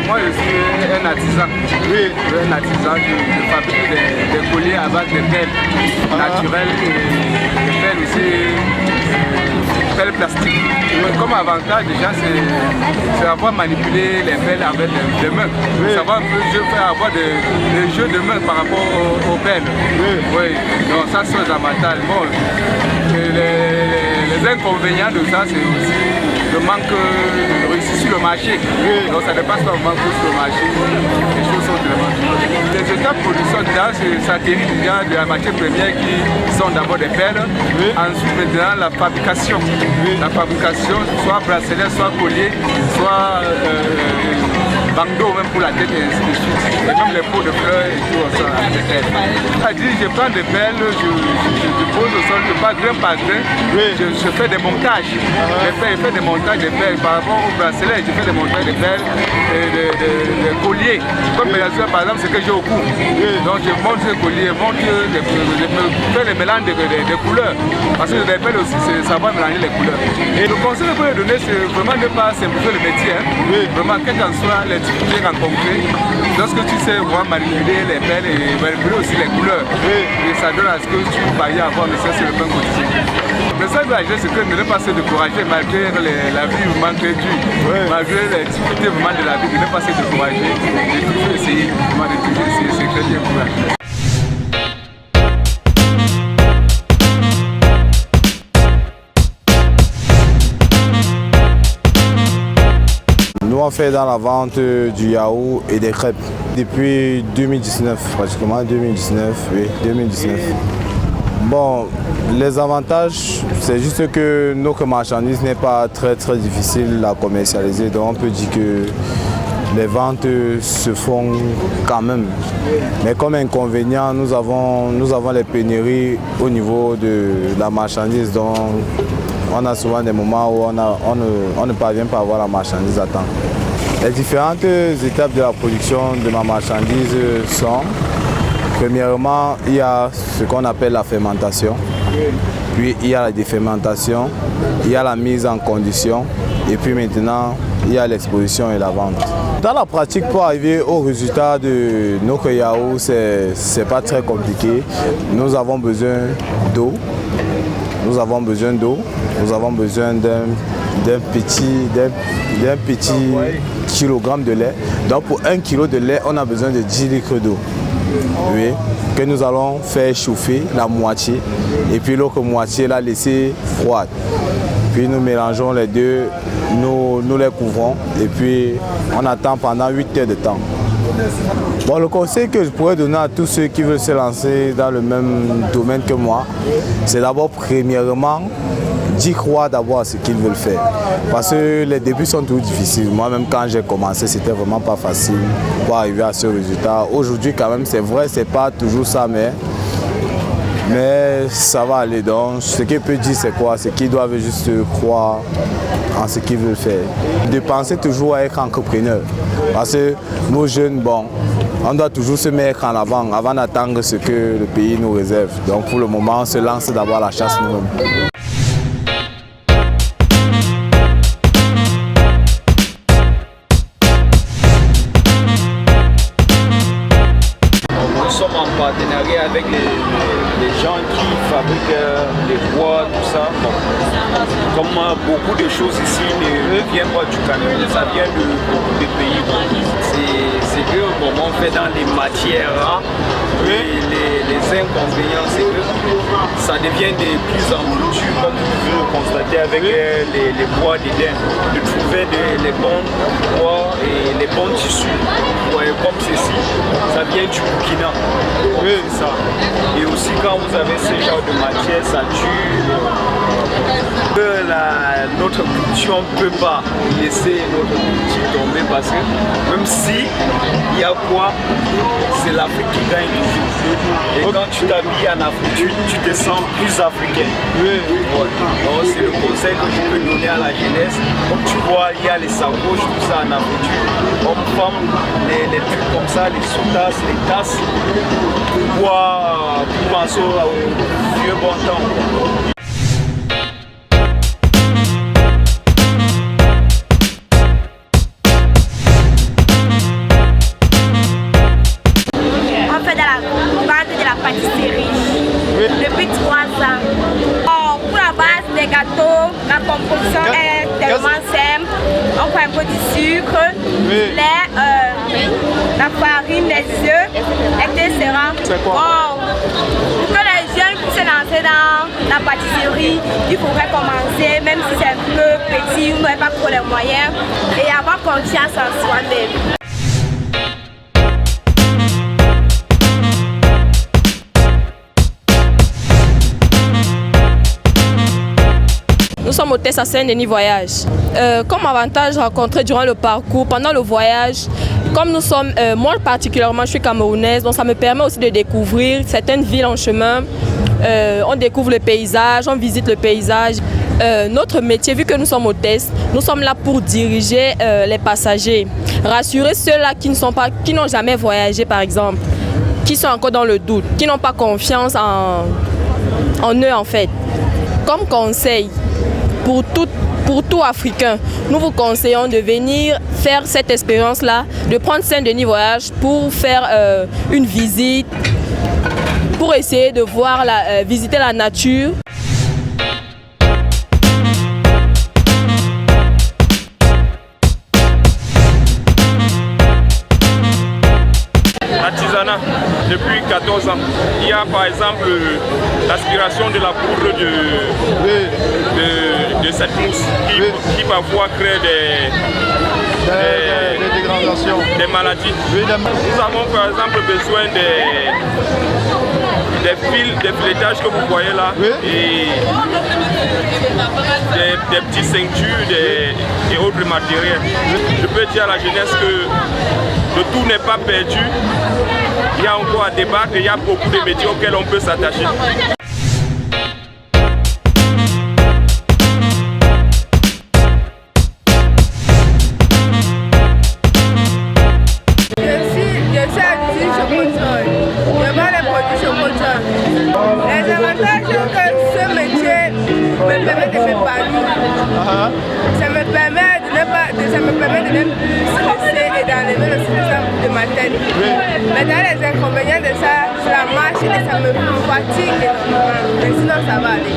moi je suis un artisan. Oui, un artisan. Je fabrique des colliers à base de pelles naturelles et des pelles aussi, pelles plastiques. Comme avantage déjà, c'est avoir manipulé les pelles avec les mains. Oui. Savoir un peu avoir des jeux de mains par rapport aux pelles. Oui. Donc ça c'est les avantages. Bon, les inconvénients de ça, c'est aussi le manque de réussite sur le marché. Oui. Donc ça dépasse pas vraiment sur le marché. Les choses sont tellement dures. Les étapes de production, ça atterrit déjà de la matière première qui sont d'abord des pelles. Oui. Ensuite maintenant la fabrication. Oui. La fabrication, soit bracelet, soit collier, soit bandeau même pour la tête et ainsi de suite. Et même les pots de fleurs et tout ça avec des pelles. Je prends des pelles, je pose au sol, je passe grain par grain, oui. je fais des montages. Je fais des montages de pelles par rapport au bracelet, je fais des montages de pelles et des colliers. Comme par exemple ce que j'ai au cou. Oui. Donc je monte ce collier, je fais les mélanges de couleurs. Parce que les pelles aussi, c'est savoir mélanger les couleurs. Et le conseil que je peux donner, c'est vraiment ne pas simplifier le métier. Hein. Oui. Vraiment, quelles qu'en soient les difficultés rencontrées, lorsque tu sais vraiment manipuler les pelles et manipuler aussi les couleurs, oui. Et ça donne à ce que tu peux y avoir, mais ça c'est le pain quotidien. Le seul c'est que ne pas se décourager malgré la vie vraiment très dure, oui. Malgré les difficultés vraiment de la vie, de ne pas se décourager, de toujours essayer, c'est très bien courageux. Nous on fait dans la vente du yaourt et des crêpes depuis 2019, pratiquement 2019, oui, 2019. Bon, les avantages, c'est juste que notre marchandise n'est pas très difficile à commercialiser, donc on peut dire que les ventes se font quand même. Mais comme inconvénient, nous avons les pénuries au niveau de la marchandise, donc on a souvent des moments où on ne parvient pas à avoir la marchandise à temps. Les différentes étapes de la production de ma marchandise sont, premièrement, il y a ce qu'on appelle la fermentation, puis il y a la défermentation, il y a la mise en condition, et puis maintenant, il y a l'exposition et la vente. Dans la pratique, pour arriver au résultat de notre yaourt, c'est pas très compliqué. Nous avons besoin d'eau. Nous avons besoin d'un petit kilogramme de lait. Donc pour 1 kg de lait, on a besoin de 10 litres d'eau. Oui, que nous allons faire chauffer la moitié et puis l'autre moitié la laisser froide. Puis nous mélangeons les deux, nous les couvrons et puis on attend pendant 8 heures de temps. Bon, le conseil que je pourrais donner à tous ceux qui veulent se lancer dans le même domaine que moi, c'est d'abord premièrement d'y croire d'abord à ce qu'ils veulent faire. Parce que les débuts sont toujours difficiles. Moi-même quand j'ai commencé, c'était vraiment pas facile pour arriver à ce résultat. Aujourd'hui quand même, c'est vrai, c'est pas toujours ça, mais ça va aller. Donc ce qu'il peut dire c'est quoi? C'est qu'ils doivent juste croire en ce qu'ils veulent faire. De penser toujours à être entrepreneur. Parce que nos jeunes, bon, on doit toujours se mettre en avant d'attendre ce que le pays nous réserve. Donc pour le moment, on se lance d'abord à la chasse nous-mêmes. Nous sommes en partenariat avec les gens qui fabriquent les bois, tout ça. Bon. Comme beaucoup de choses ici ne viennent pas du Cameroun, ça vient de beaucoup de pays. C'est que bon, on fait dans les matières rares. Et les inconvénients, c'est que ça devient de plus en plus dur, comme vous pouvez le constater avec les bois d'Éden. De trouver les bons bois et les bons tissus. Ouais, comme ceci, ça vient du Burkina. Oui, c'est ça. Et aussi quand vous avez ce genre de matière, ça tue. Notre culture, on ne peut pas laisser notre culture tomber parce que même si il y a quoi, c'est l'Afrique qui gagne toujours. Et quand tu t'habilles en Afrique, tu te sens plus africain. Oui. Ouais. Donc c'est le conseil que je peux donner à la jeunesse. Comme tu vois, il y a les sacoches, tout ça en Afrique. Hommes-femmes, les trucs comme ça, les sous-tasses, les tasses, pour penser au vieux bon temps. la farine, les œufs, etc. C'est quoi? Pour que les jeunes puissent se lancer dans la pâtisserie, il faudrait commencer, même si c'est un peu petit, vous n'avez pas trop les moyens, et avoir confiance en soi-même. Nous sommes au TES à Saint-Denis Voyage. Comme avantage rencontré durant le parcours, pendant le voyage, comme nous sommes, moi particulièrement, je suis camerounaise, donc ça me permet aussi de découvrir certaines villes en chemin. On découvre le paysage, on visite le paysage. Notre métier, vu que nous sommes au TES, nous sommes là pour diriger les passagers, rassurer ceux-là qui n'ont jamais voyagé par exemple, qui sont encore dans le doute, qui n'ont pas confiance en eux en fait. Comme conseil, pour tout Africain, nous vous conseillons de venir faire cette expérience-là, de prendre Saint-Denis Voyage pour faire une visite, pour essayer de voir, visiter la nature. Artisanat depuis 14 ans. Il y a par exemple l'aspiration de la poudre de cette mousse qui parfois crée des maladies. Nous avons par exemple besoin des fils, des filettages que vous voyez là, et des petites ceintures et autres matériels. Je peux dire à la jeunesse que le tout n'est pas perdu. Il y a encore à débattre et il y a beaucoup de métiers auxquels on peut s'attacher. Les avantages que ce métier me permet de m'épanouir. Ça me permet de ne plus stresser et d'enlever le stress de ma tête. Mais dans les inconvénients de ça, c'est la marche et ça me fatigue énormément. Mais sinon ça va aller.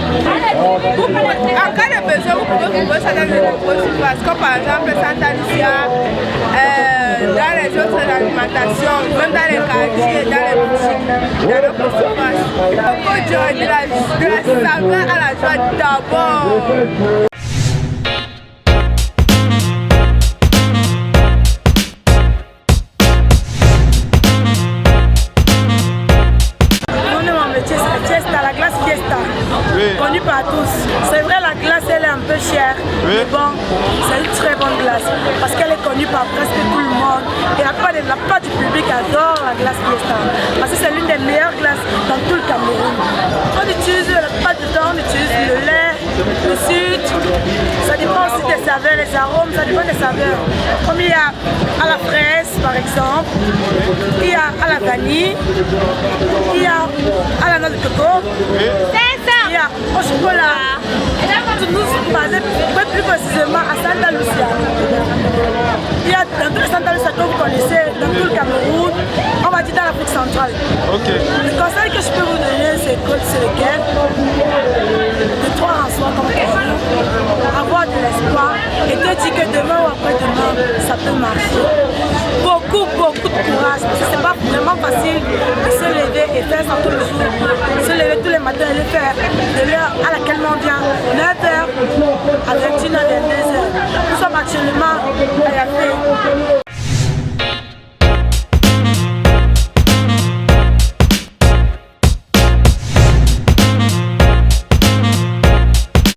En cas de besoin, vous pouvez trouver ça dans de nombreuses surfaces, comme par exemple Santa Lucia, dans les autres alimentations, même dans les quartiers, dans les boutiques, dans d'autres surfaces. Beaucoup de joie, de la saveur à la joie d'abord. Connu par tous. C'est vrai, la glace elle est un peu chère, mais bon, c'est une très bonne glace parce qu'elle est connue par presque tout le monde et la part du public adore la glace Fiesta parce que c'est l'une des meilleures glaces dans tout le Cameroun. On utilise la plupart du temps, on utilise le lait, le sucre, ça dépend aussi des saveurs, les arômes, ça dépend des saveurs. Comme il y a à la fraise par exemple, il y a à la vanille, il y a à la noix de coco. Il y a au chocolat. Nous sommes basés plus précisément à Santa Lucia. Il y a dans tous les Santa Lucia que vous connaissez, dans tout le Cameroun, on va dire dans l'Afrique centrale. Le conseil que je peux vous donner, c'est lequel? De croire en soi comme Cameroun, avoir de l'espoir et te dire que demain ou après-demain, ça peut marcher. Beaucoup de courage, parce que c'est pas vraiment facile de se lever et faire ça tous les jours. Se lever tous les matins et le faire de l'heure à laquelle on vient, 9h à 21h, 22h.